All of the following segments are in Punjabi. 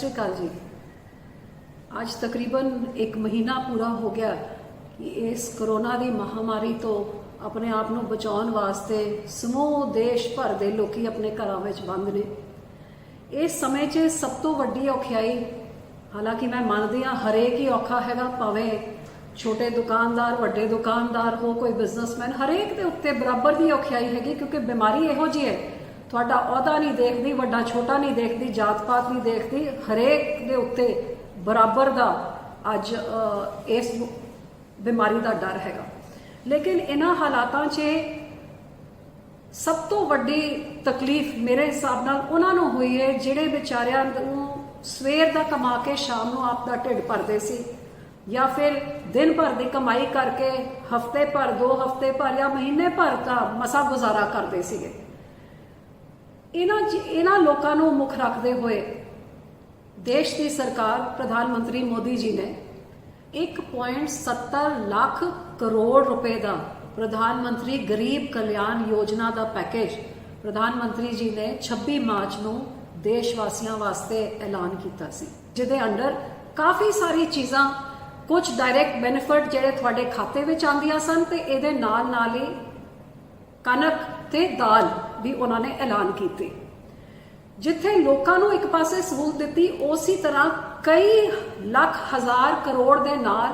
श्री अकाल जी। आज तकरीबन एक महीना पूरा हो गया कि इस कोरोना की महामारी तो अपने आप को बचाने वास्ते समूह देश भर के लोग अपने घरों में बंद ने। इस समय 'च सब तो वड्डी औखियाई, हालांकि मैं मानती हाँ हरेक ही औखा हैगा, भावें छोटे दुकानदार वड्डे दुकानदार हो, कोई बिजनेसमैन, हरेक के उत्ते बराबर की औखियाई हैगी, क्योंकि बीमारी इहो जी है, तुहाडा अहुदा नहीं देखती, वड्डा छोटा नहीं देखती, जात पात नहीं देखती, हरेक के उत्ते बराबर का अज इस बीमारी का डर हैगा। लेकिन इन्हां हालातां 'च सब तो वड्डी तकलीफ मेरे हिसाब नाल उन्हां नूं हुई है जिहड़े बेचारियां नूं सवेर दा कमा के शाम नूं आप दा ढिड भरदे सी, या फिर दिन भर की कमाई करके हफ्ते भर, 2 हफ्ते भर या महीने भर का मसा गुजारा करते सीगे। इन्हां लोकां नूं मुख रखते हुए देश की सरकार प्रधानमंत्री मोदी जी ने 1.70 लाख करोड़ रुपए का प्रधानमंत्री गरीब कल्याण योजना का पैकेज प्रधानमंत्री जी ने 26 मार्च को देशवासियों वास्ते ऐलान किया सी, जिहदे अंडर काफ़ी सारी चीज़ां, कुछ डायरैक्ट बेनिफिट जिहड़े तुहाडे खाते में आंदियां सन, ते इहदे नाल ही कनक ते दाल भी उन्होंने ऐलान किए। जिथे लोगों को एक पासे सहूलत दी, उसी तरह कई लख हज़ार करोड़ के नाल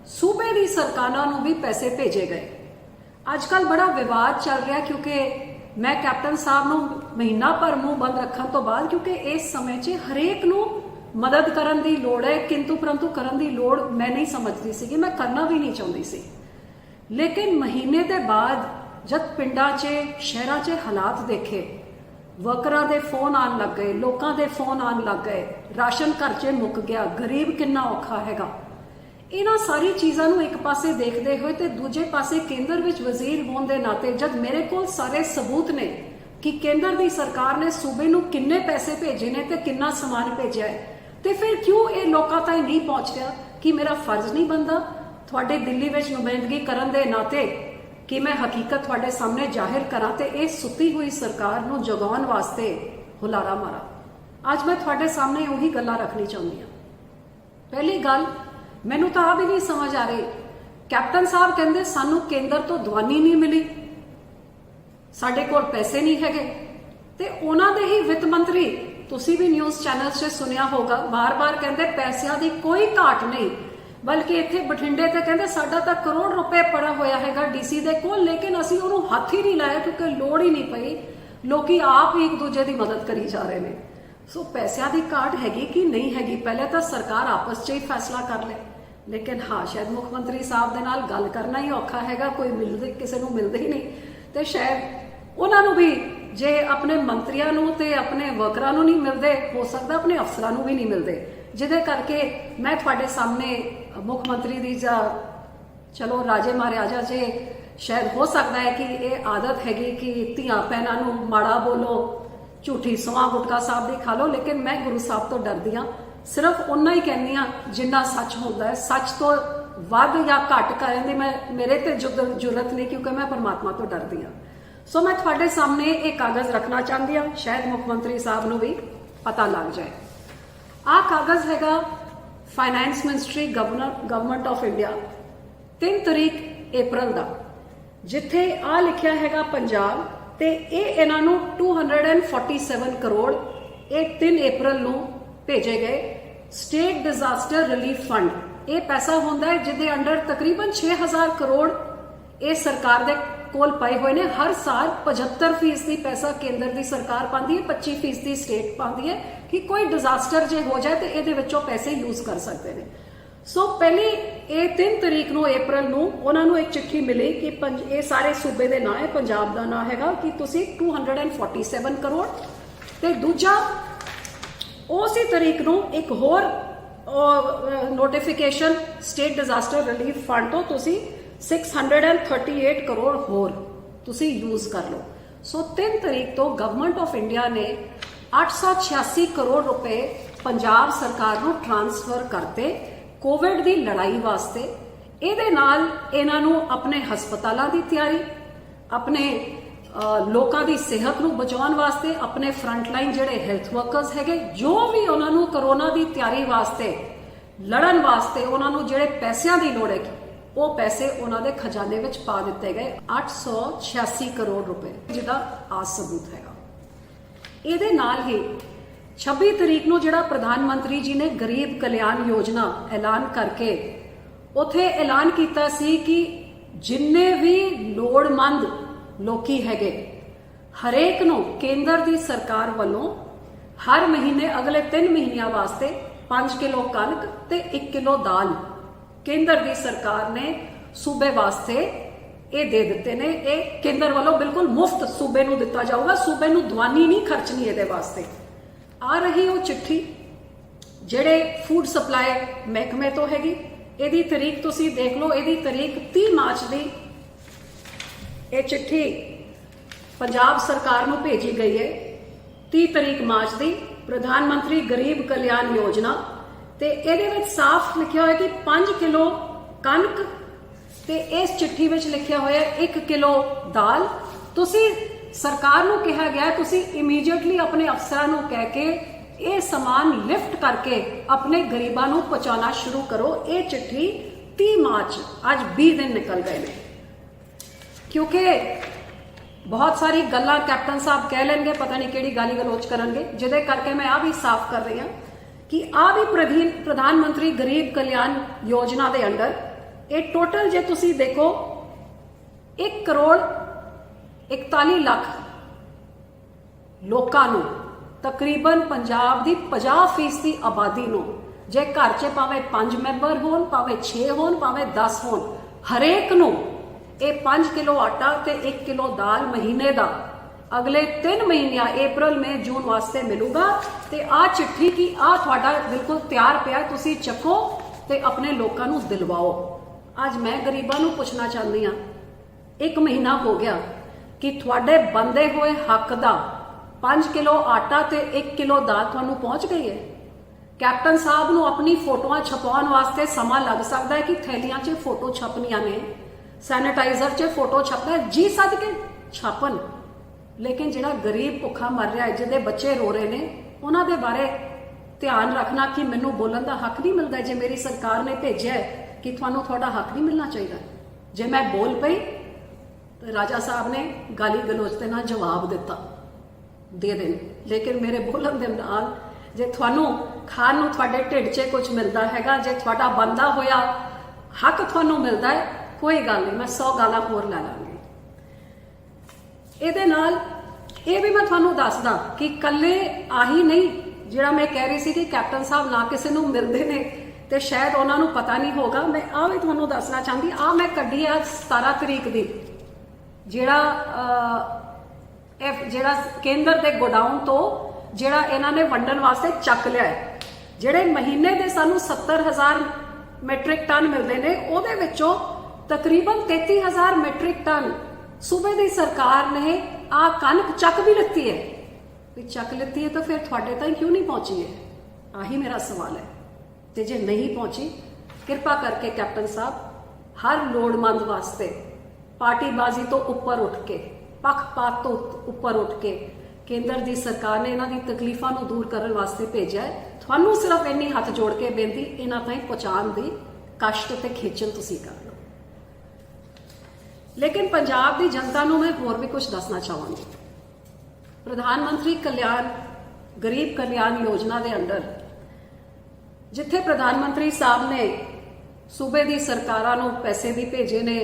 सूबे की सरकारों को भी पैसे भेजे गए। आजकल बड़ा विवाद चल रहा, क्योंकि मैं कैप्टन साहब को महीना भर मुंह बंद रखने तो बाद, क्योंकि इस समय 'च हरेक नूं मदद करन दी लोड़ है, किंतु परंतु करन दी लोड़ मैं नहीं समझती सी, मैं करना भी नहीं चाहती सी। लेकिन महीने के बाद जब पिंडां 'च शहरां 'च हालात देखे, वर्करां दे फोन आन लग गए, लोकां दे फोन आन लग गए, राशन घर 'च मुक गया, गरीब कितना औखा हैगा। इन्हां सारी चीज़ों को एक पासे देखते हुए तो दूजे पासे केंद्र विच वजीर होने के नाते जब मेरे को सारे सबूत ने कि केंद्र की सरकार ने सूबे नूं किन्ने पैसे भेजे ने ते किन्ना समान भेजा है, तो फिर क्यों ये लोगों तक नहीं पहुँच रहा? कि मेरा फर्ज नहीं बनता तुहाडे दिल्ली विच नुमाइंदगी करन दे नाते कि मैं हकीकत तुहाडे सामने जाहिर करा ते इस सुती हुई सरकार नूं जगाउण वास्ते हुलारा मारा? अज मैं तुहाडे सामने उही गल्लां रखनी चाहुंदी हां। पहली गल, मैनूं तां आ भी नहीं समझ आ रही, कैप्टन साहब कहंदे सानूं केंद्र तो दवानी नहीं मिली, साडे कोल पैसे नहीं हैगे, ते उन्हां दे ही वित्त मंत्री, तुसीं भी न्यूज़ चैनल 'च सुनिया होगा, बार बार कहंदे पैसिਆਂ ਦੀ कोई घाट नहीं, बल्कि इत्थे बठिंडे ते कहंदे साडा तां करोड़ रुपए पड़ा होया हैगा डीसी दे कोल, लेकिन असीं उहनूं हत्थ ही नहीं लाया क्योंकि लोड़ ही नहीं पई, लोकी आप ही एक दूजे की मदद करी जा रहे हैं। सो पैसिਆਂ ਦੀ घाट हैगी कि नहीं हैगी, पहले तो सरकार आपस 'ਚ ही फैसला कर ले। लेकिन हाँ, शायद मुख मंत्री साहब दे नाल गल करना ही औखा हैगा, कोई मिलते किसी को मिलते ही नहीं, तो शायद उन्होंने भी जे अपने मंत्रियों नूं ते अपने वर्करां नूं नहीं मिलते, हो सकता अपने अफसरां नूं भी नहीं मिलते, जिहदे करके मैं तुहाडे सामने मुख मंत्री दी चलो राजे महाराजा से शायद हो सकता है कि ये आदत हैगी कि धियां भैनां नूं माड़ा बोलो, झूठी सौंह गुटका साहब दी खा लो, लेकिन मैं गुरु साहब तो डरदी हाँ, सिर्फ उन्ना ही कहनी हाँ जिन्ना सच होता है। सच तो वध या घट करन दी मेरे ते जुरत नहीं, क्योंकि मैं परमात्मा तो डरदी हाँ। सो मैं तुहाडे सामने एक कागज़ रखना चाहती हाँ, शायद मुख मंत्री साहब नूं भी पता लग जाए। आ कागज़ हैगा finance ministry government of India 3 तारीख अप्रैल का, जिथे आ लिखिया हैगा पंजाब, ते ये इन्हां नूं 247 करोड़ ये 3 अप्रैल नूं भेजे गए स्टेट डिजास्टर रिलीफ फंड। ये पैसा होंदा है जिहदे अंडर तकरीबन 6000 करोड़ ये सरकार दे कोल पाए हुए ने। हर साल 75% पैसा केंद्र की सरकार पाती है, 25% स्टेट पाती है कि कोई डिजास्टर जे हो जाए तो ये विचों पैसे यूज कर सकते हैं। सो पहले ये 3 तारीख नूं अप्रैल नूं उन्होंने एक चिट्ठी मिली कि ये सारे सूबे के नाम है, पंजाब का नाम हैगा कि तुसीं 247 करोड़, ते दूजा उसी तारीख नूं एक होर notification state disaster relief fund तो तुसीं 638 करोड़ होर तुसीं यूज कर लो। सो 3 तारीख तो गवर्नमेंट ऑफ इंडिया ने 886 करोड़ रुपए पंजाब सरकार नूं ट्रांसफर करते कोविड की लड़ाई वास्ते। इहदे नाल इन्हां नूं अपने हस्पतालों की तैयारी, अपने ਲੋਕਾਂ ਦੀ ਸਿਹਤ ਨੂੰ ਬਚਾਉਣ ਵਾਸਤੇ ਆਪਣੇ ਫਰੰਟਲਾਈਨ ਜਿਹੜੇ ਹੈਲਥ ਵਰਕਰਸ ਹੈਗੇ, ਜੋ ਵੀ ਉਹਨਾਂ ਨੂੰ ਕਰੋਨਾ ਦੀ ਤਿਆਰੀ ਵਾਸਤੇ ਲੜਨ ਵਾਸਤੇ ਉਹਨਾਂ ਨੂੰ ਜਿਹੜੇ ਪੈਸਿਆਂ ਦੀ ਲੋੜ ਹੈ, ਉਹ ਪੈਸੇ ਉਹਨਾਂ ਦੇ ਖਜ਼ਾਨੇ ਵਿੱਚ ਪਾ ਦਿੱਤੇ ਗਏ 886 ਕਰੋੜ ਰੁਪਏ, ਜਿਹਦਾ ਆਸ ਸਬੂਤ ਹੈਗਾ। ਇਹਦੇ ਨਾਲ ਹੀ 26 ਤਰੀਕ ਨੂੰ ਜਿਹੜਾ ਪ੍ਰਧਾਨ ਮੰਤਰੀ ਜੀ ਨੇ ਗਰੀਬ ਕਲਿਆਣ ਯੋਜਨਾ ਐਲਾਨ ਕਰਕੇ ਉਥੇ ਐਲਾਨ ਕੀਤਾ ਸੀ ਕਿ ਜਿੰਨੇ ਵੀ ਲੋੜਮੰਦ ਲੋਕੀ ਹੈਗੇ, ਹਰੇਕ ਨੂੰ ਕੇਂਦਰ ਦੀ ਸਰਕਾਰ ਵੱਲੋਂ ਹਰ ਮਹੀਨੇ ਅਗਲੇ 3 ਮਹੀਨਿਆਂ ਵਾਸਤੇ 5 ਕਿਲੋ ਕਣਕ ਤੇ 1 ਕਿਲੋ ਦਾਲ ਕੇਂਦਰ ਦੀ ਸਰਕਾਰ ਨੇ ਸੂਬੇ ਵਾਸਤੇ ਇਹ ਦੇ ਦਿੱਤੇ ਨੇ। ਇਹ ਕੇਂਦਰ ਵੱਲੋਂ ਬਿਲਕੁਲ ਮੁਫਤ ਸੂਬੇ ਨੂੰ ਦਿੱਤਾ ਜਾਊਗਾ, ਸੂਬੇ ਨੂੰ ਦਵਾਨੀ ਨਹੀਂ ਖਰਚਣੀ ਇਹਦੇ ਵਾਸਤੇ। ਆ ਰਹੀ ਉਹ ਚਿੱਠੀ ਜਿਹੜੇ ਫੂਡ ਸਪਲਾਈ ਮਹਿਕਮੇ ਤੋਂ ਹੈਗੀ, ਇਹਦੀ ਤਰੀਕ ਤੁਸੀਂ ਦੇਖ ਲਓ, ਇਹਦੀ ਤਰੀਕ 30 ਮਾਰਚ ਦੀ ਇਹ ਚਿੱਠੀ ਪੰਜਾਬ ਸਰਕਾਰ ਨੂੰ ਭੇਜੀ ਗਈ ਹੈ। 30 ਤਰੀਕ ਮਾਰਚ ਦੀ ਪ੍ਰਧਾਨ ਮੰਤਰੀ ਗਰੀਬ ਕਲਿਆਣ ਯੋਜਨਾ, ਤੇ ਇਹਦੇ ਵਿੱਚ ਸਾਫ਼ ਲਿਖਿਆ ਹੋਇਆ ਕਿ 5 ਕਿਲੋ ਕਣਕ ਤੇ ਇਸ ਚਿੱਠੀ ਵਿੱਚ ਲਿਖਿਆ ਹੋਇਆ 1 ਕਿਲੋ ਦਾਲ। ਤੁਸੀਂ ਸਰਕਾਰ ਨੂੰ ਕਿਹਾ ਗਿਆ ਤੁਸੀਂ ਇਮੀਡੀਏਟਲੀ ਆਪਣੇ ਅਫਸਰਾਂ ਨੂੰ ਕਹਿ ਕੇ ਇਹ ਸਮਾਨ ਲਿਫਟ ਕਰਕੇ ਆਪਣੇ ਗਰੀਬਾਂ ਨੂੰ ਪਹੁੰਚਾਉਣਾ ਸ਼ੁਰੂ ਕਰੋ। ਇਹ ਚਿੱਠੀ 30 ਮਾਰਚ, ਅੱਜ 20 ਦਿਨ ਨਿਕਲ ਗਏ ਨੇ। ਕਿਉਂਕਿ ਬਹੁਤ ਸਾਰੀ ਗੱਲਾਂ ਕੈਪਟਨ ਸਾਹਿਬ ਕਹਿ ਲੈਣਗੇ, ਪਤਾ ਨਹੀਂ ਕਿਹੜੀ ਗਾਲੀ ਗਲੋਚ ਕਰਨਗੇ, ਜਿਹਦੇ ਕਰਕੇ ਮੈਂ ਆ ਵੀ ਸਾਫ਼ ਕਰ ਰਹੀ ਹਾਂ ਕਿ ਆ ਵੀ ਪ੍ਰਧਾਨ ਮੰਤਰੀ ਗਰੀਬ ਕਲਿਆਣ ਯੋਜਨਾ ਦੇ ਅੰਡਰ ਇਹ ਟੋਟਲ ਜੇ ਤੁਸੀਂ ਦੇਖੋ 1 ਕਰੋੜ 41 ਲੱਖ ਲੋਕਾਂ ਨੂੰ, ਤਕਰੀਬਨ ਪੰਜਾਬ ਦੀ 50% ਦੀ ਆਬਾਦੀ ਨੂੰ, ਜੇ ਘਰ 'ਚ ਭਾਵੇਂ 5 ਮੈਂਬਰ ਹੋਣ, ਭਾਵੇਂ 6 ਹੋਣ, ਭਾਵੇਂ 10 ਹੋਣ, ਹਰੇਕ ਨੂੰ ਇਹ 5 ਕਿਲੋ ਆਟਾ ਤੇ 1 ਕਿਲੋ ਦਾਲ ਮਹੀਨੇ ਦਾ ਅਗਲੇ 3 ਮਹੀਨਿਆਂ ਅਪ੍ਰੈਲ ਮਈ ਜੂਨ ਵਾਸਤੇ ਮਿਲੂਗਾ। ਤੇ ਆ ਚਿੱਠੀ ਕੀ ਆ ਤੁਹਾਡਾ ਬਿਲਕੁਲ ਤਿਆਰ ਪਿਆ, ਤੁਸੀਂ ਚੱਕੋ ਤੇ ਆਪਣੇ ਲੋਕਾਂ ਨੂੰ ਦਿਲਵਾਓ। ਅੱਜ ਮੈਂ ਗਰੀਬਾਂ ਨੂੰ ਪੁੱਛਣਾ ਚਾਹੁੰਦੀ ਹਾਂ, 1 ਮਹੀਨਾ ਹੋ ਗਿਆ ਕਿ ਤੁਹਾਡੇ ਬੰਦੇ ਹੋਏ ਹੱਕ ਦਾ 5 ਕਿਲੋ ਆਟਾ ਤੇ 1 ਕਿਲੋ ਦਾਲ ਤੁਹਾਨੂੰ ਪਹੁੰਚ ਗਈ ਹੈ। ਕੈਪਟਨ ਸਾਹਿਬ ਨੂੰ ਆਪਣੀ ਫੋਟੋਆਂ ਛਪਾਉਣ ਵਾਸਤੇ ਸਮਾਂ ਲੱਗ ਸਕਦਾ ਹੈ ਕਿ ਥੈਲੀਆਂ 'ਚ ਫੋਟੋ ਛਪਣੀਆਂ ਨੇ, ਸੈਨੀਟਾਈਜ਼ਰ 'ਚ ਫੋਟੋ ਛਪਦਾ, ਜੀ ਸਦਕੇ ਛਾਪਣ, ਲੇਕਿਨ ਜਿਹੜਾ ਗਰੀਬ ਭੁੱਖਾ ਮਰ ਰਿਹਾ ਹੈ, ਜਿਹਦੇ ਬੱਚੇ ਰੋ ਰਹੇ ਨੇ, ਉਹਨਾਂ ਦੇ ਬਾਰੇ ਧਿਆਨ ਰੱਖਣਾ ਕਿ ਮੈਨੂੰ ਬੋਲਣ ਦਾ ਹੱਕ ਨਹੀਂ ਮਿਲਦਾ। ਜੇ ਮੇਰੀ ਸਰਕਾਰ ਨੇ ਭੇਜਿਆ ਕਿ ਤੁਹਾਨੂੰ ਤੁਹਾਡਾ ਹੱਕ ਨਹੀਂ ਮਿਲਣਾ ਚਾਹੀਦਾ, ਜੇ ਮੈਂ ਬੋਲ ਪਈ ਤੇ ਰਾਜਾ ਸਾਹਿਬ ਨੇ ਗਾਲੀ ਗਲੋਚ ਦੇ ਨਾਲ ਜਵਾਬ ਦਿੱਤਾ, ਦੇ ਦੇਣ, ਲੇਕਿਨ ਮੇਰੇ ਬੋਲਣ ਦੇ ਨਾਲ ਜੇ ਤੁਹਾਨੂੰ ਖਾਣ ਨੂੰ ਤੁਹਾਡੇ ਢਿੱਡ 'ਚ ਕੁਝ ਮਿਲਦਾ ਹੈਗਾ, ਜੇ ਤੁਹਾਡਾ ਬੰਦਾ ਹੋਇਆ ਹੱਕ ਤੁਹਾਨੂੰ ਮਿਲਦਾ ਹੈ, ਕੋਈ ਗੱਲ ਨਹੀਂ, ਮੈਂ 100 ਗਾਲਾਂ ਹੋਰ ਲੈ ਲਾਂਗੀ। ਇਹਦੇ ਨਾਲ ਇਹ ਵੀ ਮੈਂ ਤੁਹਾਨੂੰ ਦੱਸਦਾ ਕਿ ਕੱਲੇ ਆਹੀ ਨਹੀਂ, ਜਿਹੜਾ ਮੈਂ ਕਹਿ ਰਹੀ ਸੀ ਕਿ ਕੈਪਟਨ ਸਾਹਿਬ ਨਾ ਕਿਸੇ ਨੂੰ ਮਿਲਦੇ ਨੇ ਤੇ ਸ਼ਾਇਦ ਉਹਨਾਂ ਨੂੰ ਪਤਾ ਨਹੀਂ ਹੋਗਾ, ਮੈਂ ਆ ਵੀ ਤੁਹਾਨੂੰ ਦੱਸਣਾ ਚਾਹੁੰਦੀ। ਆ ਮੈਂ ਕੱਢੀ ਆ 17 ਤਰੀਕ ਦੀ, ਜਿਹੜਾ ਕੇਂਦਰ ਦੇ ਗੋਡਾਊਨ ਤੋਂ ਜਿਹੜਾ ਇਹਨਾਂ ਨੇ ਵੰਡਣ ਵਾਸਤੇ ਚੱਕ ਲਿਆ ਹੈ। ਜਿਹੜੇ ਮਹੀਨੇ ਦੇ ਸਾਨੂੰ 70,000 ਮੈਟ੍ਰਿਕ ਟਨ ਮਿਲਦੇ ਨੇ, ਉਹਦੇ ਵਿੱਚੋਂ ਤਕਰੀਬਨ 33,000 ਮੈਟ੍ਰਿਕ ਟਨ ਸੂਬੇ ਦੀ ਸਰਕਾਰ ਨੇ ਆ ਕਣਕ ਚੱਕ ਵੀ ਲਿੱਤੀ ਹੈ। ਵੀ ਚੱਕ ਲਿੱਤੀ ਹੈ ਤਾਂ ਫਿਰ ਤੁਹਾਡੇ ਤਾਈਂ ਕਿਉਂ ਨਹੀਂ ਪਹੁੰਚੀ ਹੈ? ਆਹੀ ਮੇਰਾ ਸਵਾਲ ਹੈ। ਤੇ ਜੇ ਨਹੀਂ ਪਹੁੰਚੀ, ਕਿਰਪਾ ਕਰਕੇ ਕੈਪਟਨ ਸਾਹਿਬ ਹਰ ਲੋੜਮੰਦ ਵਾਸਤੇ ਪਾਰਟੀਬਾਜ਼ੀ ਤੋਂ ਉੱਪਰ ਉੱਠ ਕੇ, ਪੱਖਪਾਤ ਤੋਂ ਉੱਪਰ ਉੱਠ ਕੇ ਕੇਂਦਰ ਦੀ ਸਰਕਾਰ ਨੇ ਇਹਨਾਂ ਦੀ ਤਕਲੀਫਾਂ ਨੂੰ ਦੂਰ ਕਰਨ ਵਾਸਤੇ ਭੇਜਿਆ ਹੈ। ਤੁਹਾਨੂੰ ਸਿਰਫ ਇੰਨੀ ਹੱਥ ਜੋੜ ਕੇ ਬੇਨਤੀ, ਇਹਨਾਂ ਤਾਈਂ ਪਹੁੰਚਾਉਣ ਦੀ ਕਸ਼ਟ ਤੇ ਖੇਚਲ ਤੁਸੀਂ ਕਰ ਲਓ। ਲੇਕਿਨ ਪੰਜਾਬ ਦੀ ਜਨਤਾ ਨੂੰ ਮੈਂ ਹੋਰ ਵੀ ਕੁਝ ਦੱਸਣਾ ਚਾਹਾਂਗੀ। ਪ੍ਰਧਾਨ ਮੰਤਰੀ ਗਰੀਬ ਕਲਿਆਣ ਯੋਜਨਾ ਦੇ ਅੰਡਰ ਜਿੱਥੇ ਪ੍ਰਧਾਨ ਮੰਤਰੀ ਸਾਹਿਬ ਨੇ ਸੂਬੇ ਦੀ ਸਰਕਾਰਾਂ ਨੂੰ ਪੈਸੇ ਵੀ ਭੇਜੇ ਨੇ,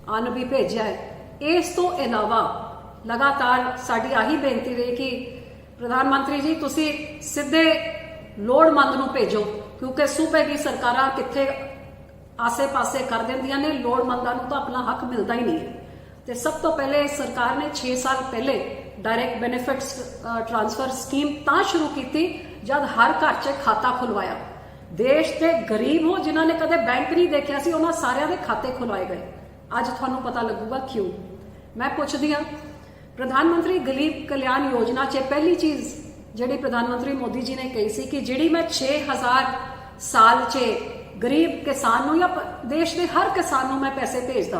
ਅੰਨ ਵੀ ਭੇਜਿਆ ਹੈ, ਇਸ ਤੋਂ ਇਲਾਵਾ ਲਗਾਤਾਰ ਸਾਡੀ ਆਹੀ ਬੇਨਤੀ ਰਹੀ ਕਿ ਪ੍ਰਧਾਨ ਮੰਤਰੀ ਜੀ ਤੁਸੀਂ ਸਿੱਧੇ ਲੋੜਮੰਦ ਨੂੰ ਭੇਜੋ, ਕਿਉਂਕਿ ਸੂਬੇ ਦੀ ਸਰਕਾਰਾਂ ਕਿੱਥੇ ਆਸੇ-ਪਾਸੇ ਕਰ ਦਿੰਦੀਆਂ ਨੇ, ਲੋੜਮੰਦਾਂ ਨੂੰ ਤਾਂ ਆਪਣਾ ਹੱਕ ਮਿਲਦਾ ਹੀ ਨਹੀਂ ਹੈ। ਤੇ ਸਭ ਤੋਂ ਪਹਿਲੇ ਸਰਕਾਰ ਨੇ 6 ਸਾਲ ਪਹਿਲੇ ਡਾਇਰੈਕਟ ਬੈਨੀਫਿਟਸ ਟ੍ਰਾਂਸਫਰ ਸਕੀਮ ਤਾਂ ਸ਼ੁਰੂ ਕੀਤੀ ਜਦ ਹਰ ਘਰ 'ਚ ਖਾਤਾ ਖੁਲਵਾਇਆ। ਦੇਸ਼ ਦੇ ਗਰੀਬ ਹੋ ਜਿਨ੍ਹਾਂ ਨੇ ਕਦੇ ਬੈਂਕ ਨਹੀਂ ਦੇਖਿਆ ਸੀ, ਉਹਨਾਂ ਸਾਰਿਆਂ ਦੇ ਖਾਤੇ ਖੁਲਵਾਏ ਗਏ। ਅੱਜ ਤੁਹਾਨੂੰ ਪਤਾ ਲੱਗੂਗਾ ਕਿਉਂ। ਮੈਂ ਪੁੱਛਦੀ ਹਾਂ, ਪ੍ਰਧਾਨ ਮੰਤਰੀ ਗਰੀਬ ਕਲਿਆਣ ਯੋਜਨਾ 'ਚ ਪਹਿਲੀ ਚੀਜ਼ ਜਿਹੜੀ ਪ੍ਰਧਾਨ ਮੰਤਰੀ ਮੋਦੀ ਜੀ ਨੇ ਕਹੀ ਸੀ ਕਿ ਜਿਹੜੀ ਮੈਂ 6000 ਸਾਲ 'ਚ ਗਰੀਬ ਕਿਸਾਨ ਨੂੰ ਜਾਂ ਦੇਸ਼ ਦੇ ਹਰ ਕਿਸਾਨ ਨੂੰ ਮੈਂ ਪੈਸੇ ਭੇਜਦਾ,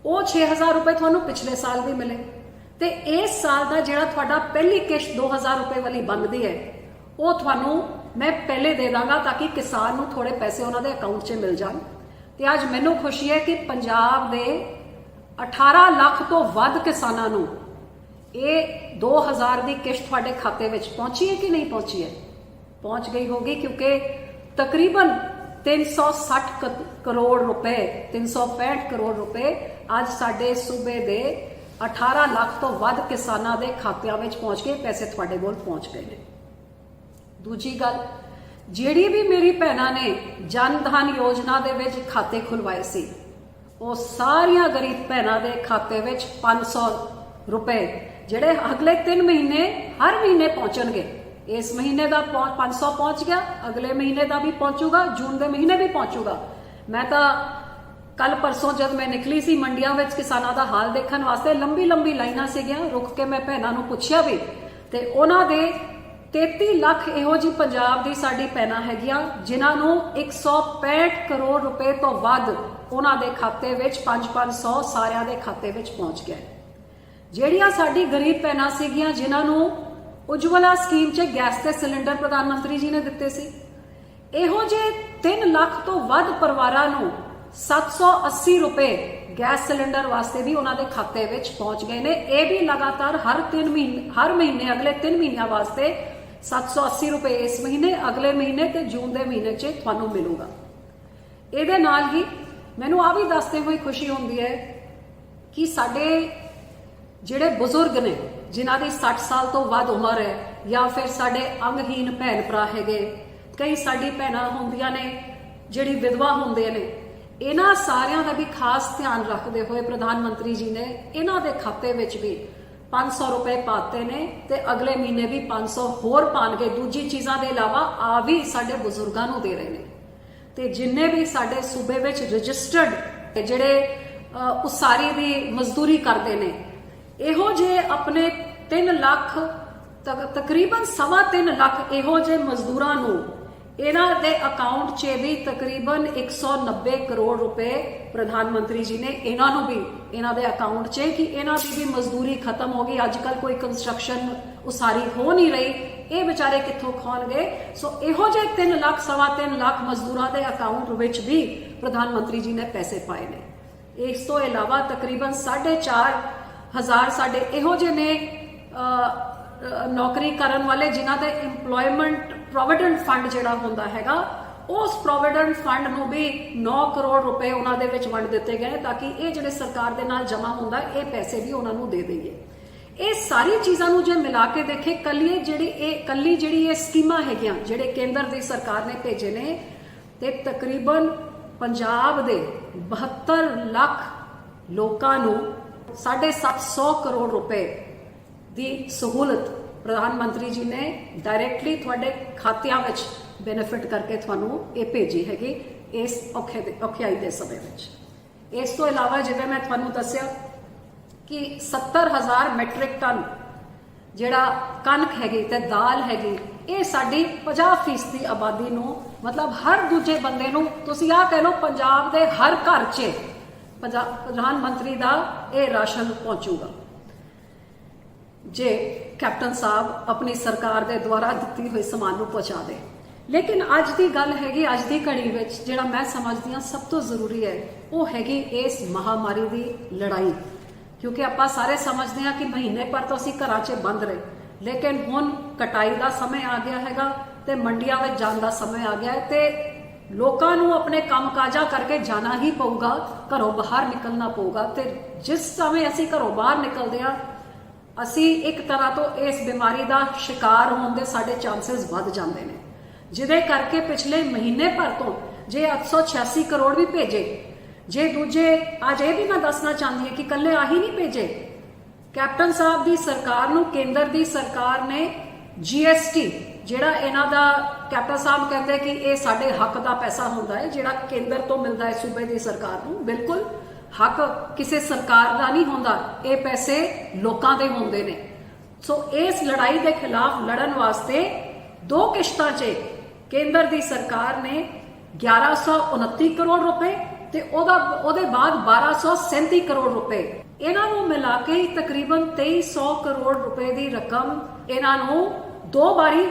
ਉਹ 6000 ਰੁਪਏ ਤੁਹਾਨੂੰ ਪਿਛਲੇ ਸਾਲ ਵੀ ਮਿਲੇ ਤੇ ਇਸ ਸਾਲ ਦਾ ਜਿਹੜਾ ਤੁਹਾਡਾ ਪਹਿਲੀ ਕਿਸ਼ਤ 2000 ਰੁਪਏ ਵਾਲੀ ਬਣਦੀ ਹੈ ਉਹ ਤੁਹਾਨੂੰ ਮੈਂ ਪਹਿਲੇ ਦੇ ਦਾਂਗਾ ਤਾਂ ਕਿ ਕਿਸਾਨ ਨੂੰ ਥੋੜੇ ਪੈਸੇ ਉਹਨਾਂ ਦੇ ਅਕਾਊਂਟ 'ਚ ਮਿਲ ਜਾਣ। ਤੇ ਅੱਜ ਮੈਨੂੰ ਖੁਸ਼ੀ ਹੈ ਕਿ ਪੰਜਾਬ ਦੇ 18 ਲੱਖ ਤੋਂ ਵੱਧ ਕਿਸਾਨਾਂ ਨੂੰ ਇਹ 2000 ਦੀ ਕਿਸ਼ਤ ਤੁਹਾਡੇ ਖਾਤੇ ਵਿੱਚ ਪਹੁੰਚੀ ਹੈ ਕਿ ਨਹੀਂ ਪਹੁੰਚੀ ਹੈ? ਪਹੁੰਚ ਗਈ ਹੋਗੀ, ਕਿਉਂਕਿ ਤਕਰੀਬਨ 360 ਕਰੋੜ ਰੁਪਏ 365 ਕਰੋੜ ਰੁਪਏ ਅੱਜ ਸਾਡੇ ਸੂਬੇ ਦੇ 18 ਲੱਖ ਤੋਂ ਵੱਧ ਕਿਸਾਨਾਂ ਦੇ ਖਾਤਿਆਂ ਵਿੱਚ ਪਹੁੰਚ ਗਏ, ਪੈਸੇ ਤੁਹਾਡੇ ਕੋਲ ਪਹੁੰਚ ਗਏ ਨੇ। ਦੂਜੀ ਗੱਲ, ਜਿਹੜੀ ਵੀ ਮੇਰੀ ਭੈਣਾਂ ਨੇ ਜਨ ਧਨ ਯੋਜਨਾ ਦੇ ਵਿੱਚ ਖਾਤੇ ਖੁਲਵਾਏ ਸੀ ਉਹ ਸਾਰੀਆਂ ਗਰੀਬ ਭੈਣਾਂ ਦੇ ਖਾਤੇ ਵਿੱਚ 500 ਰੁਪਏ ਜਿਹੜੇ ਅਗਲੇ 3 ਮਹੀਨੇ ਹਰ ਮਹੀਨੇ ਪਹੁੰਚਣਗੇ। ਇਸ ਮਹੀਨੇ ਦਾ 500 ਪਹੁੰਚ ਗਿਆ, ਅਗਲੇ ਮਹੀਨੇ ਦਾ ਵੀ ਪਹੁੰਚੂਗਾ, ਜੂਨ ਦੇ ਮਹੀਨੇ ਵੀ ਪਹੁੰਚੂਗਾ। ਮੈਂ ਤਾਂ ਕੱਲ ਪਰਸੋਂ ਜਦ ਮੈਂ ਨਿਕਲੀ ਸੀ ਮੰਡੀਆਂ ਵਿੱਚ ਕਿਸਾਨਾਂ ਦਾ ਹਾਲ ਦੇਖਣ ਵਾਸਤੇ, ਲੰਬੀ ਲੰਬੀ ਲਾਈਨਾਂ ਸੀਗੀਆਂ, ਰੁਕ ਕੇ ਮੈਂ ਭੈਣਾਂ ਨੂੰ ਪੁੱਛਿਆ ਵੀ ਤੇ ਉਹਨਾਂ ਦੇ 33 ਲੱਖ ਇਹੋ ਜਿਹੀ ਪੰਜਾਬ ਦੀ ਸਾਡੀ ਭੈਣਾਂ ਹੈਗੀਆਂ ਜਿਨ੍ਹਾਂ ਨੂੰ 165 ਕਰੋੜ ਰੁਪਏ ਤੋਂ ਵੱਧ ਉਹਨਾਂ ਦੇ ਖਾਤੇ ਵਿੱਚ 500 ਸਾਰਿਆਂ ਦੇ ਖਾਤੇ ਵਿੱਚ ਪਹੁੰਚ ਗਿਆ। ਜਿਹੜੀਆਂ ਸਾਡੀ ਗਰੀਬ ਭੈਣਾਂ ਸੀਗੀਆਂ ਜਿਨ੍ਹਾਂ ਨੂੰ ਉਜਵਲਾ ਸਕੀਮ 'ਚ ਗੈਸ ਤੇ ਸਿਲੰਡਰ ਪ੍ਰਧਾਨ ਮੰਤਰੀ ਜੀ ਨੇ ਦਿੱਤੇ ਸੀ, ਇਹੋ ਜਿਹੇ 3 ਲੱਖ ਤੋਂ ਵੱਧ ਪਰਿਵਾਰਾਂ ਨੂੰ 780 ਰੁਪਏ ਗੈਸ ਸਿਲੰਡਰ ਵਾਸਤੇ ਵੀ ਉਹਨਾਂ ਦੇ ਖਾਤੇ ਵਿੱਚ ਪਹੁੰਚ ਗਏ ਨੇ। ਇਹ ਵੀ ਲਗਾਤਾਰ ਹਰ ਮਹੀਨੇ ਅਗਲੇ 3 ਮਹੀਨਿਆਂ ਵਾਸਤੇ 780 ਰੁਪਏ ਇਸ ਮਹੀਨੇ, ਅਗਲੇ ਮਹੀਨੇ ਤੇ ਜੂਨ ਦੇ ਮਹੀਨੇ 'ਚ ਤੁਹਾਨੂੰ ਮਿਲੂਗਾ। ਇਹਦੇ ਨਾਲ ਹੀ ਮੈਨੂੰ ਆ ਵੀ ਦੱਸਦੇ ਹੋਏ ਖੁਸ਼ੀ ਹੁੰਦੀ ਹੈ ਕਿ ਸਾਡੇ ਜਿਹੜੇ ਬਜ਼ੁਰਗ ਨੇ ਜਿਨ੍ਹਾਂ ਦੀ 60 ਸਾਲ ਤੋਂ ਵੱਧ ਉਮਰ ਹੈ ਜਾਂ ਫਿਰ ਸਾਡੇ ਅੰਗਹੀਨ ਭੈਣ ਭਰਾ ਹੈਗੇ, ਕਈ ਸਾਡੀ ਭੈਣਾਂ ਹੁੰਦੀਆਂ ਨੇ ਜਿਹੜੀ ਵਿਧਵਾ ਹੁੰਦੇ ਨੇ, ਇਹਨਾਂ ਸਾਰਿਆਂ ਦਾ ਵੀ ਖਾਸ ਧਿਆਨ ਰੱਖਦੇ ਹੋਏ ਪ੍ਰਧਾਨ ਮੰਤਰੀ ਜੀ ਨੇ ਇਹਨਾਂ ਦੇ ਖਾਤੇ ਵਿੱਚ ਵੀ 500 ਰੁਪਏ ਪਾਤੇ ਨੇ ਤੇ ਅਗਲੇ ਮਹੀਨੇ ਵੀ 500 ਹੋਰ ਪਾਣਗੇ। ਦੂਜੀ ਚੀਜ਼ਾਂ ਦੇ ਇਲਾਵਾ ਆ ਵੀ ਸਾਡੇ ਬਜ਼ੁਰਗਾਂ ਨੂੰ ਦੇ ਰਹੇ ਨੇ। ਤੇ ਜਿੰਨੇ ਵੀ ਸਾਡੇ ਸੂਬੇ ਵਿੱਚ ਰਜਿਸਟਰਡ ਜਿਹੜੇ ਉਸਾਰੀ ਦੀ ਮਜ਼ਦੂਰੀ ਕਰਦੇ ਨੇ, ਇਹੋ ਜਿਹੇ ਆਪਣੇ 3 ਲੱਖ ਤਕਰੀਬਨ 3.25 ਲੱਖ ਇਹੋ ਜਿਹੇ ਮਜ਼ਦੂਰਾਂ ਨੂੰ ਇਹਨਾਂ ਦੇ ਅਕਾਊਂਟ 'ਚ ਵੀ ਤਕਰੀਬਨ 190 ਕਰੋੜ ਰੁਪਏ ਪ੍ਰਧਾਨ ਮੰਤਰੀ ਜੀ ਨੇ ਇਹਨਾਂ ਨੂੰ ਵੀ ਇਹਨਾਂ ਦੇ ਅਕਾਊਂਟ 'ਚ ਕਿ ਇਹਨਾਂ ਦੀ ਵੀ ਮਜ਼ਦੂਰੀ ਖਤਮ ਹੋ ਗਈ। ਅੱਜ ਕੱਲ ਕੋਈ ਕੰਸਟਰਕਸ਼ਨ ਉਸਾਰੀ ਹੋ ਨਹੀਂ ਰਹੀ, ਇਹ ਵਿਚਾਰੇ ਕਿੱਥੋਂ ਖਾਣਗੇ? ਸੋ ਇਹੋ ਜਿਹੇ 3 ਲੱਖ 3.25 ਲੱਖ ਮਜ਼ਦੂਰਾਂ ਦੇ ਅਕਾਊਂਟ ਵਿੱਚ ਵੀ ਪ੍ਰਧਾਨ ਮੰਤਰੀ ਜੀ ਨੇ ਪੈਸੇ ਪਾਏ ਨੇ। ਇਸ ਤੋਂ ਇਲਾਵਾ ਤਕਰੀਬਨ 4,500 ਸਾਡੇ ਇਹੋ ਜਿਹੇ ਨੇ ਨੌਕਰੀ ਕਰਨ ਵਾਲੇ ਜਿਨ੍ਹਾਂ ਦੇ ਇੰਪਲੋਇਮੈਂਟ ਪ੍ਰੋਵੀਡੈਂਟ ਫੰਡ ਜਿਹੜਾ ਹੁੰਦਾ ਹੈਗਾ, ਉਸ ਪ੍ਰੋਵੀਡੈਂਟ ਫੰਡ ਨੂੰ ਵੀ 9 ਕਰੋੜ ਰੁਪਏ ਉਹਨਾਂ ਦੇ ਵਿੱਚ ਵੰਡ ਦਿੱਤੇ ਗਏ ਤਾਂ ਕਿ ਇਹ ਜਿਹੜੇ ਸਰਕਾਰ ਦੇ ਨਾਲ ਜਮ੍ਹਾਂ ਹੁੰਦਾ ਇਹ ਪੈਸੇ ਵੀ ਉਹਨਾਂ ਨੂੰ ਦੇ ਦਈਏ। ਇਹ ਸਾਰੀ ਚੀਜ਼ਾਂ ਨੂੰ ਜੇ ਮਿਲਾ ਕੇ ਦੇਖੇ, ਕੱਲੀ ਜਿਹੜੀ ਇਹ ਸਕੀਮਾਂ ਹੈਗੀਆਂ ਜਿਹੜੇ ਕੇਂਦਰ ਦੀ ਸਰਕਾਰ ਨੇ ਭੇਜੇ ਨੇ, ਤੇ ਤਕਰੀਬਨ ਪੰਜਾਬ ਦੇ 72 ਲੱਖ ਲੋਕਾਂ ਨੂੰ 750 ਕਰੋੜ ਰੁਪਏ ਦੀ ਸਹੂਲਤ ਪ੍ਰਧਾਨ ਮੰਤਰੀ ਜੀ ਨੇ ਡਾਇਰੈਕਟਲੀ ਤੁਹਾਡੇ ਖਾਤਿਆਂ ਵਿੱਚ ਬੈਨੀਫਿਟ ਕਰਕੇ ਤੁਹਾਨੂੰ ਇਹ ਭੇਜੀ ਹੈਗੀ ਇਸ ਔਖਿਆਈ ਦੇ ਸਮੇਂ ਵਿੱਚ। ਇਸ ਤੋਂ ਇਲਾਵਾ ਜਿਵੇਂ ਮੈਂ ਤੁਹਾਨੂੰ ਦੱਸਿਆ ਕਿ 70,000 ਮੈਟ੍ਰਿਕ ਟਨ ਜਿਹੜਾ ਕਣਕ ਹੈਗੀ ਤੇ ਦਾਲ ਹੈਗੀ, ਇਹ ਸਾਡੀ 50% ਦੀ ਆਬਾਦੀ ਨੂੰ, ਮਤਲਬ ਹਰ ਦੂਜੇ ਬੰਦੇ ਨੂੰ, ਤੁਸੀਂ ਆਹ ਕਹਿ ਲਓ ਪੰਜਾਬ ਦੇ ਹਰ ਘਰ 'ਚ ਪ੍ਰਧਾਨ ਮੰਤਰੀ ਦਾ ਇਹ ਰਾਸ਼ਨ ਪਹੁੰਚੂਗਾ ਜੇ ਕੈਪਟਨ ਸਾਹਿਬ ਆਪਣੀ ਸਰਕਾਰ ਦੇ ਦੁਆਰਾ ਦਿੱਤੀ ਹੋਈ ਸਮਾਨ ਨੂੰ ਪਹੁੰਚਾ ਦੇ। ਲੇਕਿਨ ਅੱਜ ਦੀ ਗੱਲ ਹੈਗੀ, ਅੱਜ ਦੀ ਘੜੀ ਵਿੱਚ ਜਿਹੜਾ ਮੈਂ ਸਮਝਦੀ ਹਾਂ ਸਭ ਤੋਂ ਜ਼ਰੂਰੀ ਹੈ ਉਹ ਹੈਗੀ ਇਸ ਮਹਾਮਾਰੀ ਦੀ ਲੜਾਈ। ਕਿਉਂਕਿ ਆਪਾਂ ਸਾਰੇ ਸਮਝਦੇ ਹਾਂ ਕਿ ਮਹੀਨੇ ਭਰ ਤੋਂ ਅਸੀਂ ਘਰਾਂ 'ਚ ਬੰਦ ਰਹੇ, ਲੇਕਿਨ ਹੁਣ ਕਟਾਈ ਦਾ ਸਮੇਂ ਆ ਗਿਆ ਹੈਗਾ ਤੇ ਮੰਡੀਆਂ ਵਿੱਚ ਜਾਣ ਦਾ ਸਮੇਂ ਆ ਗਿਆ ਹੈ ਤੇ ਲੋਕਾਂ ਨੂੰ ਆਪਣੇ ਕੰਮਕਾਜਾਂ ਕਰਕੇ ਜਾਣਾ ਹੀ ਪਊਗਾ, ਘਰੋਂ ਬਾਹਰ ਨਿਕਲਣਾ ਪਊਗਾ। ਤੇ ਜਿਸ ਸਮੇਂ ਅਸੀਂ ਘਰੋਂ ਬਾਹਰ ਨਿਕਲਦੇ ਹਾਂ, ਅਸੀਂ ਇੱਕ ਤਰ੍ਹਾਂ ਤੋਂ ਇਸ ਬਿਮਾਰੀ ਦਾ ਸ਼ਿਕਾਰ ਹੋਣ ਦੇ ਸਾਡੇ ਚਾਂਸਸ ਵੱਧ ਜਾਂਦੇ ਨੇ, ਜਿਹਦੇ ਕਰਕੇ ਪਿਛਲੇ ਮਹੀਨੇ ਭਰ ਤੋਂ ਜੇ 886 ਕਰੋੜ ਵੀ ਭੇਜੇ, ਜੇ ਦੂਜੇ ਅੱਜ ਇਹ ਵੀ ਮੈਂ ਦੱਸਣਾ ਚਾਹੁੰਦੀ ਹਾਂ ਕਿ ਇਕੱਲੇ ਆਹੀ ਨਹੀਂ ਭੇਜੇ, ਕੈਪਟਨ ਸਾਹਿਬ ਦੀ ਸਰਕਾਰ ਨੂੰ ਕੇਂਦਰ ਦੀ ਸਰਕਾਰ ਨੇ GST ਜਿਹੜਾ ਇਹਨਾਂ ਦਾ, ਕੈਪਟਨ ਸਾਹਿਬ ਕਹਿੰਦੇ ਕਿ ਇਹ ਸਾਡੇ ਹੱਕ ਦਾ ਪੈਸਾ ਹੁੰਦਾ ਹੈ ਜਿਹੜਾ ਕੇਂਦਰ ਤੋਂ ਮਿਲਦਾ ਹੈ ਸੂਬੇ ਦੀ ਸਰਕਾਰ ਨੂੰ। ਬਿਲਕੁਲ ਹੱਕ ਕਿਸੇ ਸਰਕਾਰ ਦਾ ਨਹੀਂ ਹੁੰਦਾ, ਇਹ ਪੈਸੇ ਲੋਕਾਂ ਦੇ ਹੁੰਦੇ ਨੇ। ਸੋ ਇਸ ਲੜਾਈ ਦੇ ਖਿਲਾਫ ਲੜਨ ਵਾਸਤੇ 2 ਕਿਸ਼ਤਾਂ 'ਚ ਕੇਂਦਰ ਦੀ ਸਰਕਾਰ ਨੇ 1129 ਕਰੋੜ ਰੁਪਏ ਤੇ ਉਹਦੇ ਬਾਅਦ 1237 ਕਰੋੜ ਰੁਪਏ, ਇਹਨਾਂ ਨੂੰ ਮਿਲਾ ਕੇ ਤਕਰੀਬਨ 2300 ਕਰੋੜ ਰੁਪਏ ਦੀ ਰਕਮ ਇਹਨਾਂ ਨੂੰ 2 ਵਾਰੀ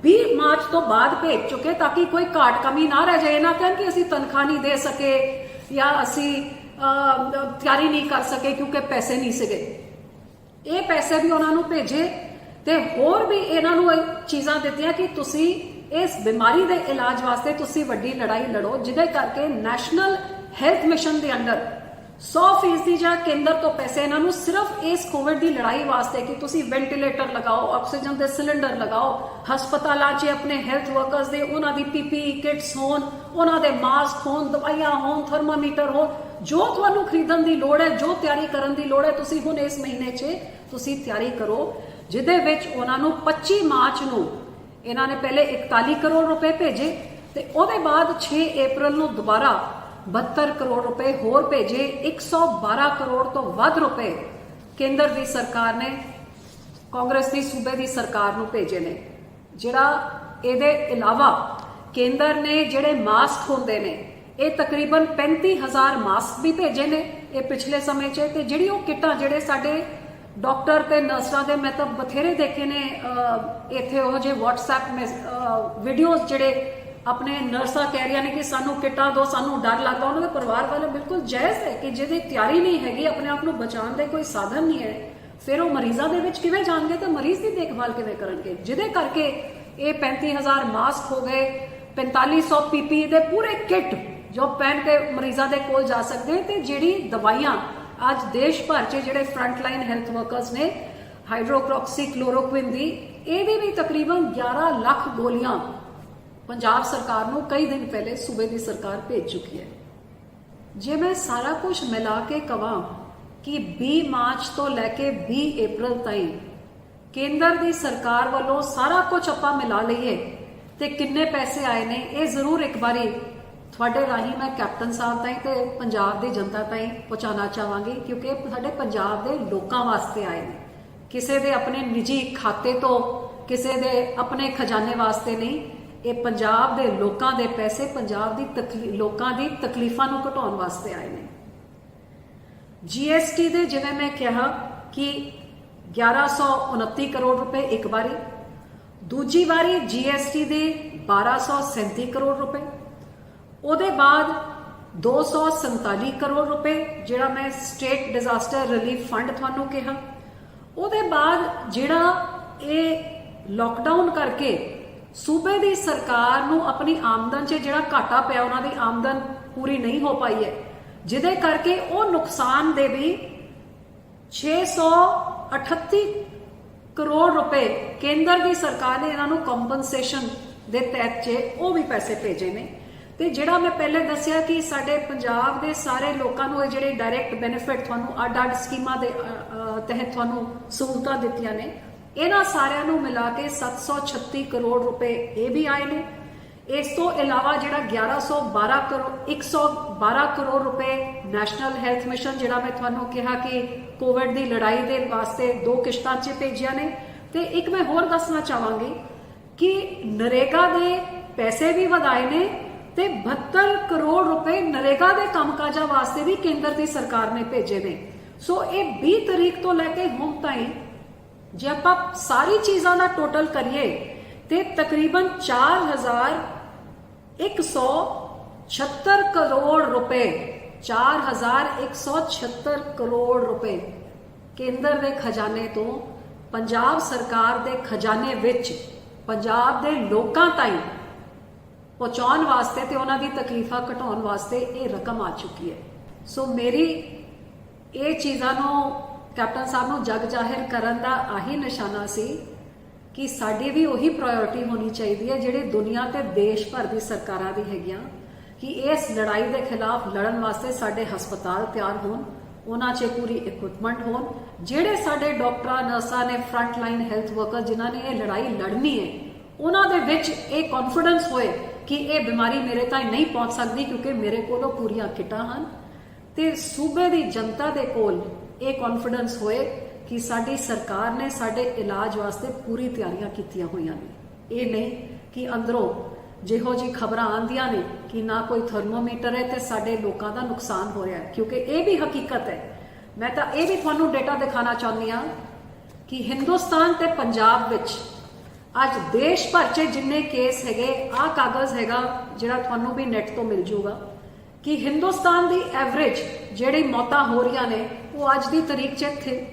20 ਮਾਰਚ ਤੋਂ ਬਾਅਦ ਭੇਜ ਚੁੱਕੇ, ਤਾਂ ਕਿ ਕੋਈ ਘਾਟ ਕਮੀ ਨਾ ਰਹਿ ਜਾਏ। ਨਾ ਕਹਿਣ ਕਿ ਅਸੀਂ ਤਨਖਾਹ ਨਹੀਂ ਦੇ ਸਕੇ ਜਾਂ ਅਸੀਂ ਤਿਆਰੀ ਨਹੀਂ ਕਰ ਸਕੇ ਕਿਉਂਕਿ ਪੈਸੇ ਨਹੀਂ ਸੀਗੇ। ਇਹ ਪੈਸੇ ਵੀ ਉਹਨਾਂ ਨੂੰ ਭੇਜੇ ਤੇ ਹੋਰ ਵੀ ਇਹਨਾਂ ਨੂੰ ਇਹ ਚੀਜ਼ਾਂ ਦਿੱਤੀਆਂ ਕਿ ਤੁਸੀਂ ਇਸ ਬਿਮਾਰੀ ਦੇ ਇਲਾਜ ਵਾਸਤੇ ਤੁਸੀਂ ਵੱਡੀ ਲੜਾਈ ਲੜੋ, ਜਿਹਦੇ ਕਰਕੇ ਨੈਸ਼ਨਲ ਹੈਲਥ ਮਿਸ਼ਨ ਦੇ ਅੰਡਰ 100% ਜਾਂ ਕੇਂਦਰ ਤੋਂ ਪੈਸੇ ਇਹਨਾਂ ਨੂੰ ਸਿਰਫ ਇਸ ਕੋਵਿਡ ਦੀ ਲੜਾਈ ਵਾਸਤੇ ਕਿ ਤੁਸੀਂ ਵੈਂਟੀਲੇਟਰ ਲਗਾਓ, ਆਕਸੀਜਨ ਦੇ ਸਿਲੰਡਰ ਲਗਾਓ, ਹਸਪਤਾਲਾਂ 'ਚ ਆਪਣੇ ਹੈਲਥ ਵਰਕਰਸ ਦੇ ਉਹਨਾਂ ਦੀ ਪੀਪੀਈ ਕਿਟਸ ਹੋਣ, ਉਹਨਾਂ ਦੇ ਮਾਸਕ ਹੋਣ, ਦਵਾਈਆਂ ਹੋਣ, ਥਰਮਾਮੀਟਰ ਹੋਣ, ਜੋ ਤੁਹਾਨੂੰ ਖਰੀਦਣ ਦੀ ਲੋੜ ਹੈ, ਜੋ ਤਿਆਰੀ ਕਰਨ ਦੀ ਲੋੜ ਹੈ, ਤੁਸੀਂ ਹੁਣ ਇਸ ਮਹੀਨੇ 'ਚ ਤੁਸੀਂ ਤਿਆਰੀ ਕਰੋ, ਜਿਹਦੇ ਵਿੱਚ ਉਹਨਾਂ ਨੂੰ 25 ਮਾਰਚ ਨੂੰ ਇਹਨਾਂ ਨੇ ਪਹਿਲੇ 41 ਕਰੋੜ ਰੁਪਏ ਭੇਜੇ ਤੇ ਉਹਦੇ ਬਾਅਦ 6 ਅਪ੍ਰੈਲ ਨੂੰ ਦੁਬਾਰਾ 72 ਕਰੋੜ ਰੁਪਏ ਹੋਰ ਭੇਜੇ। 112 ਕਰੋੜ ਤੋਂ ਵੱਧ ਰੁਪਏ ਕੇਂਦਰ ਦੀ ਸਰਕਾਰ ਨੇ ਕਾਂਗਰਸ ਦੀ ਸੂਬੇ ਦੀ ਸਰਕਾਰ ਨੂੰ ਭੇਜੇ ਨੇ। ਜਿਹੜਾ ਇਹਦੇ ਇਲਾਵਾ ਕੇਂਦਰ ਨੇ ਜਿਹੜੇ ਮਾਸਕ ਹੁੰਦੇ ਨੇ, ਇਹ ਤਕਰੀਬਨ 35,000 ਮਾਸਕ ਵੀ ਭੇਜੇ ਨੇ ਇਹ ਪਿਛਲੇ ਸਮੇਂ 'ਚ। ਤੇ ਜਿਹੜੀ ਉਹ ਕਿੱਟਾਂ ਜਿਹੜੇ ਸਾਡੇ ਡਾਕਟਰ ਤੇ ਨਰਸਾਂ ਦੇ, ਮੈਂ ਤਾਂ ਬਥੇਰੇ ਦੇਖੇ ਨੇ ਇੱਥੇ ਉਹ ਜਿਹੇ WhatsApp ਵੀਡੀਓਜ਼ ਜਿਹੜੇ ਆਪਣੇ ਨਰਸਾਂ ਕਹਿ ਰਹੀਆਂ ਨੇ ਕਿ ਸਾਨੂੰ ਕਿੱਟਾਂ ਦਿਓ, ਸਾਨੂੰ ਡਰ ਲੱਗਦਾ। ਉਹਨਾਂ ਦੇ ਪਰਿਵਾਰ ਵਾਲੇ ਬਿਲਕੁਲ ਜਾਇਜ਼ ਹੈ ਕਿ ਜਿਹਦੀ ਤਿਆਰੀ ਨਹੀਂ ਹੈਗੀ, ਆਪਣੇ ਆਪ ਨੂੰ ਬਚਾਉਣ ਦੇ ਕੋਈ ਸਾਧਨ ਨਹੀਂ ਹੈ, ਫਿਰ ਉਹ ਮਰੀਜ਼ਾਂ ਦੇ ਵਿੱਚ ਕਿਵੇਂ ਜਾਣਗੇ ਤੇ ਮਰੀਜ਼ ਦੀ ਦੇਖਭਾਲ ਕਿਵੇਂ ਕਰਨਗੇ। ਜਿਹਦੇ ਕਰਕੇ ਇਹ 35,000 ਮਾਸਕ ਹੋ ਗਏ, 4500 ਪੀਪੀ ਦੇ ਪੂਰੇ ਕਿੱਟ ਜੋ ਪਹਿਨ ਕੇ ਮਰੀਜ਼ਾਂ ਦੇ ਕੋਲ ਜਾ ਸਕਦੇ। ਤੇ ਜਿਹੜੀ ਦਵਾਈਆਂ ਅੱਜ ਦੇਸ਼ ਭਰ 'ਚ ਜਿਹੜੇ ਫਰੰਟ ਲਾਈਨ ਹੈਲਥ ਵਰਕਰਸ ਨੇ, ਹਾਈਡਰੋਕਲੋਰੋਕਸੀ ਕਲੋਰੋਕੁਇਨ ਦੀ, ਇਹਦੀ ਵੀ ਤਕਰੀਬਨ 11 ਲੱਖ ਗੋਲੀਆਂ ਪੰਜਾਬ ਸਰਕਾਰ ਨੂੰ ਕਈ ਦਿਨ ਪਹਿਲੇ ਸੂਬੇ ਦੀ ਸਰਕਾਰ ਭੇਜ ਚੁੱਕੀ ਹੈ। ਜੇ ਮੈਂ ਸਾਰਾ ਕੁਝ ਮਿਲਾ ਕੇ ਕਵਾਂ ਕਿ 20 ਮਾਰਚ ਤੋਂ ਲੈ ਕੇ 20 ਅਪ੍ਰੈਲ ਤਾਈਂ ਕੇਂਦਰ ਦੀ ਸਰਕਾਰ ਵੱਲੋਂ ਸਾਰਾ ਕੁਝ ਆਪਾਂ ਮਿਲਾ ਲਈਏ ਤੇ ਕਿੰਨੇ ਪੈਸੇ ਆਏ ਨੇ, ਇਹ ਜ਼ਰੂਰ ਇੱਕ ਵਾਰੀ ਤੁਹਾਡੇ ਰਾਹੀਂ ਮੈਂ ਕੈਪਟਨ ਸਾਹਿਬ ਤਾਈਂ ਤੇ ਪੰਜਾਬ ਦੀ ਜਨਤਾ ਤਾਈਂ ਪਹੁੰਚਾਉਣਾ ਚਾਹਾਂਗੀ, ਕਿਉਂਕਿ ਸਾਡੇ ਪੰਜਾਬ ਦੇ ਲੋਕਾਂ ਵਾਸਤੇ ਆਏ ਨੇ, ਕਿਸੇ ਦੇ ਆਪਣੇ ਨਿੱਜੀ ਖਾਤੇ ਤੋਂ, ਕਿਸੇ ਦੇ ਆਪਣੇ ਖਜ਼ਾਨੇ ਵਾਸਤੇ ਨਹੀਂ। ਇਹ ਪੰਜਾਬ ਦੇ ਲੋਕਾਂ ਦੇ ਪੈਸੇ ਪੰਜਾਬ ਦੀ ਲੋਕਾਂ ਦੀ ਤਕਲੀਫਾਂ ਨੂੰ ਘਟਾਉਣ ਵਾਸਤੇ ਆਏ ਨੇ। GST ਦੇ ਜਿਵੇਂ ਮੈਂ ਕਿਹਾ ਕਿ 1129 ਕਰੋੜ ਰੁਪਏ ਇੱਕ ਵਾਰੀ, ਦੂਜੀ ਵਾਰੀ GST ਦੇ 1237 ਕਰੋੜ ਰੁਪਏ, ਉਹਦੇ ਬਾਅਦ 247 ਕਰੋੜ ਰੁਪਏ ਜਿਹੜਾ ਮੈਂ ਸਟੇਟ ਡਿਜ਼ਾਸਟਰ ਰਿਲੀਫ ਫੰਡ ਤੁਹਾਨੂੰ ਕਿਹਾ, ਉਹਦੇ ਬਾਅਦ ਜਿਹੜਾ ਇਹ ਲੋਕਡਾਊਨ ਕਰਕੇ ਸੂਬੇ ਦੀ ਸਰਕਾਰ ਨੂੰ ਆਪਣੀ ਆਮਦਨ 'ਚ ਜਿਹੜਾ ਘਾਟਾ ਪਿਆ, ਉਹਨਾਂ ਦੀ ਆਮਦਨ ਪੂਰੀ ਨਹੀਂ ਹੋ ਪਾਈ ਹੈ, ਜਿਹਦੇ ਕਰਕੇ ਉਹ ਨੁਕਸਾਨ ਦੇ ਵੀ 638 ਕਰੋੜ ਰੁਪਏ ਕੇਂਦਰ ਦੀ ਸਰਕਾਰ ਨੇ ਇਹਨਾਂ ਨੂੰ ਕੰਪਨਸੇਸ਼ਨ ਦੇ ਤਹਿਤ 'ਚ ਉਹ ਵੀ ਪੈਸੇ ਭੇਜੇ ਨੇ। ਤੇ ਜਿਹੜਾ ਮੈਂ ਪਹਿਲੇ ਦੱਸਿਆ ਕਿ ਸਾਡੇ ਪੰਜਾਬ ਦੇ ਸਾਰੇ ਲੋਕਾਂ ਨੂੰ ਇਹ ਜਿਹੜੇ ਡਾਇਰੈਕਟ ਬੈਨੀਫਿਟ ਤੁਹਾਨੂੰ ਅੱਡ-ਅੱਡ ਸਕੀਮਾਂ ਦੇ ਤਹਿਤ ਤੁਹਾਨੂੰ ਸਹੂਲਤਾਂ ਦਿੱਤੀਆਂ ਨੇ, ਇਹਨਾਂ ਸਾਰਿਆਂ ਨੂੰ ਮਿਲਾ ਕੇ 736 ਕਰੋੜ ਰੁਪਏ ਇਹ ਵੀ ਆਏ ਨੇ। ਇਸ ਤੋਂ ਇਲਾਵਾ ਜਿਹੜਾ 112 ਕਰੋੜ ਰੁਪਏ ਨੈਸ਼ਨਲ ਹੈਲਥ ਮਿਸ਼ਨ, ਜਿਹੜਾ ਮੈਂ ਤੁਹਾਨੂੰ ਕਿਹਾ ਕਿ ਕੋਵਿਡ ਦੀ ਲੜਾਈ ਦੇ ਵਾਸਤੇ 2 ਕਿਸ਼ਤਾਂ 'ਚ ਭੇਜੀਆਂ ਨੇ। ਤੇ ਇੱਕ ਮੈਂ ਹੋਰ ਦੱਸਣਾ ਚਾਹਾਂਗੀ ਕਿ ਨਰੇਗਾ ਦੇ ਪੈਸੇ ਵੀ ਵਧਾਏ ਨੇ ਤੇ 72 ਕਰੋੜ ਰੁਪਏ ਨਰੇਗਾ ਦੇ ਕੰਮਕਾਜਾਂ ਵਾਸਤੇ ਵੀ ਕੇਂਦਰ ਦੀ ਸਰਕਾਰ ਨੇ ਭੇਜੇ ਨੇ। ਸੋ ਇਹ 20 ਤਰੀਕ ਤੋਂ ਲੈ ਕੇ ਹੁਣ ਤਾਈਂ ਜੇ ਆਪਾਂ ਸਾਰੀ ਚੀਜ਼ਾਂ ਦਾ ਟੋਟਲ ਕਰੀਏ ਤੇ ਤਕਰੀਬਨ 4176 ਕਰੋੜ ਰੁਪਏ 4176 ਕਰੋੜ ਰੁਪਏ ਕੇਂਦਰ ਦੇ ਖਜ਼ਾਨੇ ਤੋਂ ਪੰਜਾਬ ਸਰਕਾਰ ਦੇ ਖਜ਼ਾਨੇ ਵਿੱਚ ਪੰਜਾਬ ਦੇ ਲੋਕਾਂ ਤਾਈਂ ਪਹੁੰਚਾਉਣ ਵਾਸਤੇ ਤੇ ਉਹਨਾਂ ਦੀ ਤਕਲੀਫਾਂ ਘਟਾਉਣ ਵਾਸਤੇ ਇਹ ਰਕਮ ਆ ਚੁੱਕੀ ਹੈ। ਸੋ ਮੇਰੀ ਇਹ ਚੀਜ਼ਾਂ ਨੂੰ ਕੈਪਟਨ ਸਾਹਿਬ ਨੂੰ ਜਗ ਜ਼ਾਹਿਰ ਕਰਨ ਦਾ ਆਹੀ ਨਿਸ਼ਾਨਾ ਸੀ ਕਿ ਸਾਡੀ ਵੀ ਉਹੀ ਪ੍ਰਾਇੋਰਟੀ ਹੋਣੀ ਚਾਹੀਦੀ ਹੈ ਜਿਹੜੀ ਦੁਨੀਆ ਤੇ ਦੇਸ਼ ਭਰ ਦੀ ਸਰਕਾਰਾਂ ਦੀ ਹੈਗੀਆਂ, ਕਿ ਇਸ ਲੜਾਈ ਦੇ ਖਿਲਾਫ ਲੜਨ ਵਾਸਤੇ ਸਾਡੇ ਹਸਪਤਾਲ ਤਿਆਰ ਹੋਣ, ਉਹਨਾਂ 'ਚ ਪੂਰੀ ਇਕਵਿਪਮੈਂਟ ਹੋਣ, ਜਿਹੜੇ ਸਾਡੇ ਡਾਕਟਰਾਂ ਨਰਸਾਂ ਨੇ, ਫਰੰਟ ਲਾਈਨ ਹੈਲਥ ਵਰਕਰ ਜਿਨ੍ਹਾਂ ਨੇ ਇਹ ਲੜਾਈ ਲੜਨੀ ਹੈ, ਉਹਨਾਂ ਦੇ ਵਿੱਚ ਇਹ ਕੌਨਫੀਡੈਂਸ ਹੋਏ ਕਿ ਇਹ ਬਿਮਾਰੀ ਮੇਰੇ ਤਾਈਂ ਨਹੀਂ ਪਹੁੰਚ ਸਕਦੀ ਕਿਉਂਕਿ ਮੇਰੇ ਕੋਲੋਂ ਪੂਰੀਆਂ ਕਿੱਟਾਂ ਹਨ। ਤੇ ਸੂਬੇ ਦੀ ਜਨਤਾ ਦੇ ਕੋਲ ਇਹ ਕੌਨਫੀਡੈਂਸ ਹੋਏ ਕਿ ਸਾਡੀ ਸਰਕਾਰ ਨੇ ਸਾਡੇ ਇਲਾਜ ਵਾਸਤੇ ਪੂਰੀ ਤਿਆਰੀਆਂ ਕੀਤੀਆਂ ਹੋਈਆਂ ਨੇ। ਇਹ ਨਹੀਂ ਕਿ ਅੰਦਰੋਂ ਜਿਹੋ ਜੀ ਖਬਰਾਂ ਆਉਂਦੀਆਂ ਨੇ ਕਿ ਨਾ ਕੋਈ ਥਰਮੋਮੀਟਰ ਹੈ ਤੇ ਸਾਡੇ ਲੋਕਾਂ ਦਾ ਨੁਕਸਾਨ ਹੋ ਰਿਹਾ ਹੈ, ਕਿਉਂਕਿ ਇਹ ਵੀ ਹਕੀਕਤ ਹੈ। ਮੈਂ ਤਾਂ ਇਹ ਵੀ ਤੁਹਾਨੂੰ ਡੇਟਾ ਦਿਖਾਣਾ ਚਾਹੁੰਦੀ ਹਾਂ ਕਿ ਹਿੰਦੁਸਤਾਨ ਤੇ ਪੰਜਾਬ ਵਿੱਚ ਅੱਜ ਦੇਸ਼ ਭਰ 'ਚ ਜਿੰਨੇ ਕੇਸ ਹੈਗੇ, ਆਹ ਕਾਗਜ਼ ਹੈਗਾ ਜਿਹੜਾ ਤੁਹਾਨੂੰ ਵੀ ਨੈਟ ਤੋਂ ਮਿਲ ਜਾਊਗਾ ਕਿ ਹਿੰਦੁਸਤਾਨ ਦੀ ਐਵਰੇਜ ਜਿਹੜੀ ਮੌਤਾਂ ਹੋ ਰਹੀਆਂ ਨੇ ਉਹ ਅੱਜ ਦੀ ਤਾਰੀਖ 'ਚ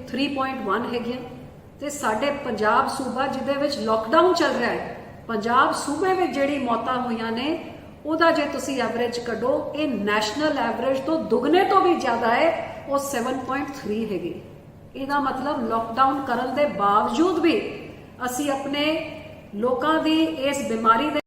3.1 ਹੈਗੀਆਂ, ਤੇ ਸਾਡੇ ਪੰਜਾਬ ਸੂਬਾ ਜਿਹਦੇ ਵਿੱਚ ਲੋਕਡਾਊਨ ਚੱਲ ਰਿਹਾ ਹੈ, ਪੰਜਾਬ ਸੂਬੇ ਵਿੱਚ ਜਿਹੜੀ ਮੌਤਾਂ ਹੋਈਆਂ ਨੇ ਉਹਦਾ ਜੇ ਤੁਸੀਂ ਐਵਰੇਜ ਕੱਢੋ, ਇਹ ਨੈਸ਼ਨਲ ਐਵਰੇਜ ਤੋਂ ਦੁੱਗਣੇ ਤੋਂ ਵੀ ਜ਼ਿਆਦਾ ਹੈ, ਉਹ 7.3 ਹੈਗੀ। ਇਹਦਾ ਮਤਲਬ ਲੋਕਡਾਊਨ ਕਰਨ ਦੇ ਬਾਵਜੂਦ ਵੀ ਅਸੀਂ ਆਪਣੇ ਲੋਕਾਂ ਦੀ ਇਸ ਬਿਮਾਰੀ ਦੇ